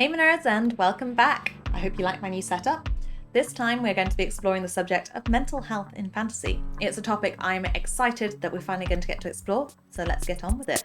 Hey nerds, and welcome back! I hope you like my new setup. This time we're going to be exploring the subject of mental health in fantasy. It's a topic I'm excited that we're finally going to get to explore, so let's get on with it.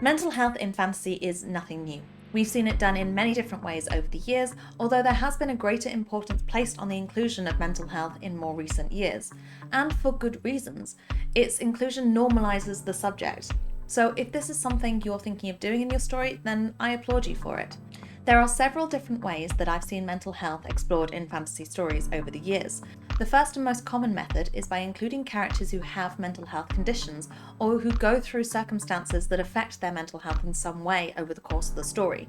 Mental health in fantasy is nothing new. We've seen it done in many different ways over the years, although there has been a greater importance placed on the inclusion of mental health in more recent years. And for good reasons. Its inclusion normalizes the subject. So if this is something you're thinking of doing in your story, then I applaud you for it. There are several different ways that I've seen mental health explored in fantasy stories over the years. The first and most common method is by including characters who have mental health conditions or who go through circumstances that affect their mental health in some way over the course of the story.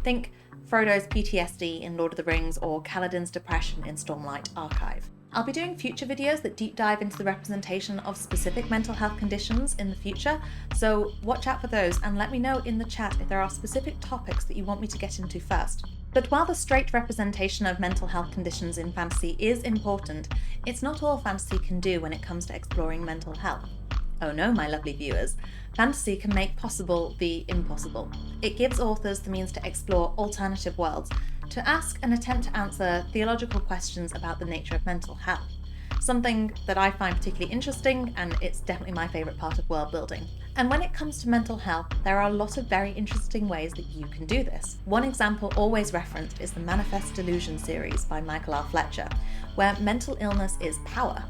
Think Frodo's PTSD in Lord of the Rings or Kaladin's depression in Stormlight Archive. I'll be doing future videos that deep dive into the representation of specific mental health conditions in the future, so watch out for those and let me know in the chat if there are specific topics that you want me to get into first. But while the straight representation of mental health conditions in fantasy is important, it's not all fantasy can do when it comes to exploring mental health. Oh no, my lovely viewers. Fantasy can make possible the impossible. It gives authors the means to explore alternative worlds, to ask and attempt to answer theological questions about the nature of mental health. Something that I find particularly interesting, and it's definitely my favourite part of world building. And when it comes to mental health, there are a lot of very interesting ways that you can do this. One example always referenced is the Manifest Delusion series by Michael R. Fletcher, where mental illness is power.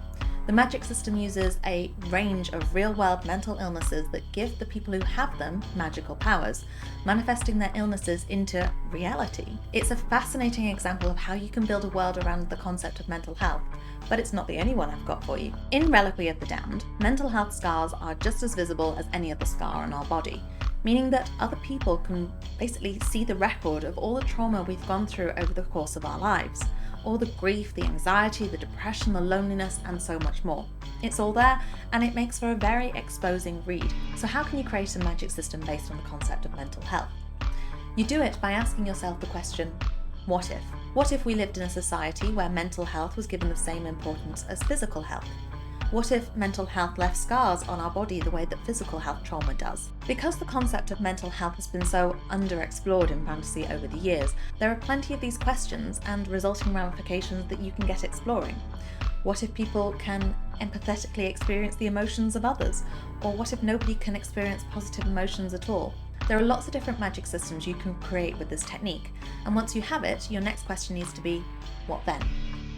The magic system uses a range of real-world mental illnesses that give the people who have them magical powers, manifesting their illnesses into reality. It's a fascinating example of how you can build a world around the concept of mental health, but it's not the only one I've got for you. In Reliquary of the Damned, mental health scars are just as visible as any other scar on our body, meaning that other people can basically see the record of all the trauma we've gone through over the course of our lives. All the grief, the anxiety, the depression, the loneliness, and so much more. It's all there, and it makes for a very exposing read. So how can you create a magic system based on the concept of mental health? You do it by asking yourself the question, what if? What if we lived in a society where mental health was given the same importance as physical health? What if mental health left scars on our body the way that physical health trauma does? Because the concept of mental health has been so underexplored in fantasy over the years, there are plenty of these questions and resulting ramifications that you can get exploring. What if people can empathetically experience the emotions of others? Or what if nobody can experience positive emotions at all? There are lots of different magic systems you can create with this technique, and once you have it, your next question needs to be, what then?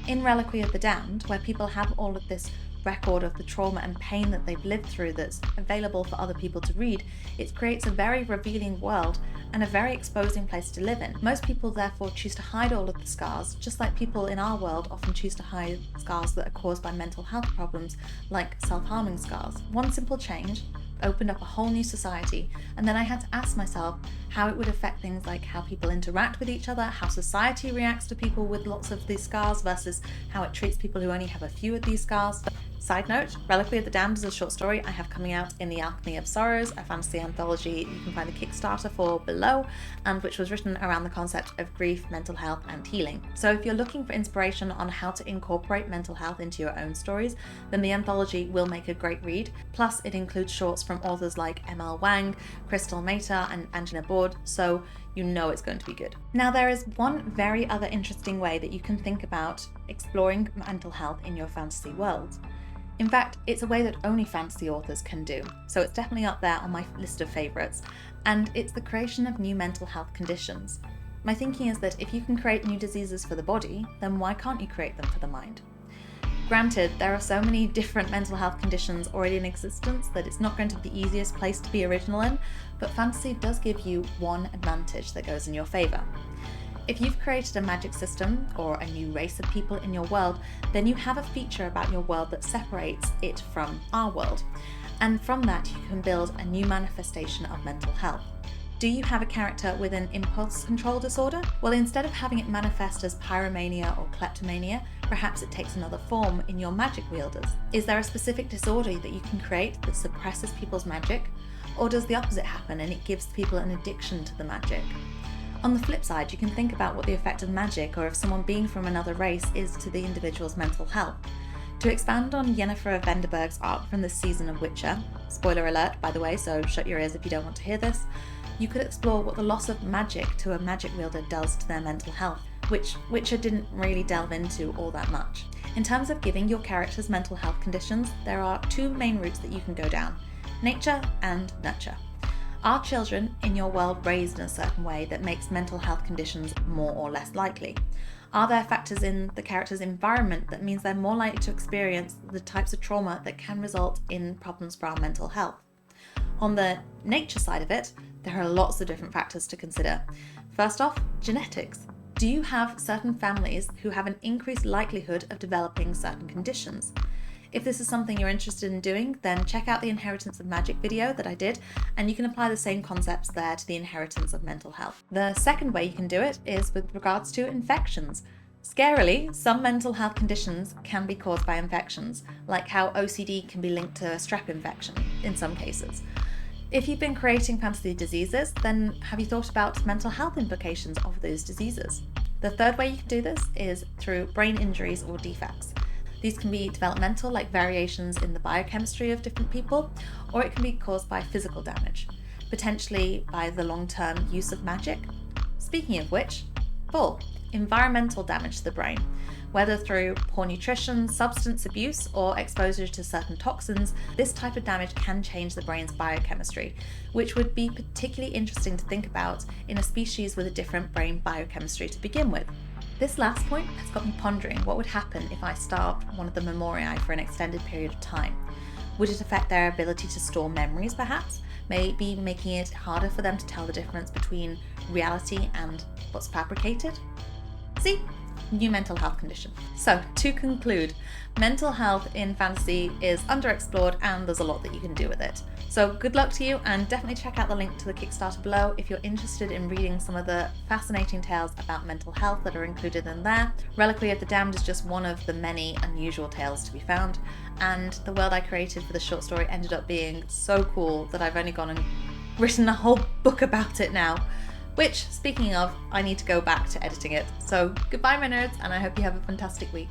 In Reliquary of the Damned, where people have all of this record of the trauma and pain that they've lived through that's available for other people to read, it creates a very revealing world and a very exposing place to live in. Most people therefore choose to hide all of the scars, just like people in our world often choose to hide scars that are caused by mental health problems, like self-harming scars. One simple change opened up a whole new society, and then I had to ask myself how it would affect things like how people interact with each other, how society reacts to people with lots of these scars versus how it treats people who only have a few of these scars. Side note, Reliquary of the Damned is a short story I have coming out in The Alchemy of Sorrows, a fantasy anthology you can find the Kickstarter for below, and which was written around the concept of grief, mental health, and healing. So if you're looking for inspiration on how to incorporate mental health into your own stories, then the anthology will make a great read. Plus, it includes shorts from authors like M.L. Wang, Crystal Mehta, and Angela Board, so you know it's going to be good. Now, there is one very other interesting way that you can think about exploring mental health in your fantasy world. In fact, it's a way that only fantasy authors can do, so it's definitely up there on my list of favourites, and it's the creation of new mental health conditions. My thinking is that if you can create new diseases for the body, then why can't you create them for the mind? Granted, there are so many different mental health conditions already in existence that it's not going to be the easiest place to be original in, but fantasy does give you one advantage that goes in your favour. If you've created a magic system or a new race of people in your world, then you have a feature about your world that separates it from our world. And from that, you can build a new manifestation of mental health. Do you have a character with an impulse control disorder? Well, instead of having it manifest as pyromania or kleptomania, perhaps it takes another form in your magic wielders. Is there a specific disorder that you can create that suppresses people's magic? Or does the opposite happen and it gives people an addiction to the magic? On the flip side, you can think about what the effect of magic or of someone being from another race is to the individual's mental health. To expand on Yennefer Venderberg's arc from this season of Witcher, spoiler alert by the way, so shut your ears if you don't want to hear this, you could explore what the loss of magic to a magic wielder does to their mental health, which Witcher didn't really delve into all that much. In terms of giving your characters mental health conditions, there are two main routes that you can go down: nature and nurture. Are children in your world raised in a certain way that makes mental health conditions more or less likely? Are there factors in the character's environment that means they're more likely to experience the types of trauma that can result in problems for our mental health? On the nature side of it, there are lots of different factors to consider. First off, genetics. Do you have certain families who have an increased likelihood of developing certain conditions? If this is something you're interested in doing, then check out the Inheritance of Magic video that I did, and you can apply the same concepts there to the inheritance of mental health. The second way you can do it is with regards to infections. Scarily, some mental health conditions can be caused by infections, like how OCD can be linked to a strep infection in some cases. If you've been creating fantasy diseases, then have you thought about mental health implications of those diseases? The third way you can do this is through brain injuries or defects. These can be developmental, like variations in the biochemistry of different people, or it can be caused by physical damage, potentially by the long-term use of magic. Speaking of which, environmental damage to the brain, whether through poor nutrition, substance abuse, or exposure to certain toxins. This type of damage can change the brain's biochemistry, which would be particularly interesting to think about in a species with a different brain biochemistry to begin with. This last point has got me pondering what would happen if I starved one of the Memorii for an extended period of time. Would it affect their ability to store memories perhaps? Maybe making it harder for them to tell the difference between reality and what's fabricated? See? New mental health condition. So, to conclude, mental health in fantasy is underexplored and there's a lot that you can do with it. So good luck to you, and definitely check out the link to the Kickstarter below if you're interested in reading some of the fascinating tales about mental health that are included in there. Reliquary of the Damned is just one of the many unusual tales to be found, and the world I created for the short story ended up being so cool that I've only gone and written a whole book about it now. Which, speaking of, I need to go back to editing it. So goodbye my nerds, and I hope you have a fantastic week.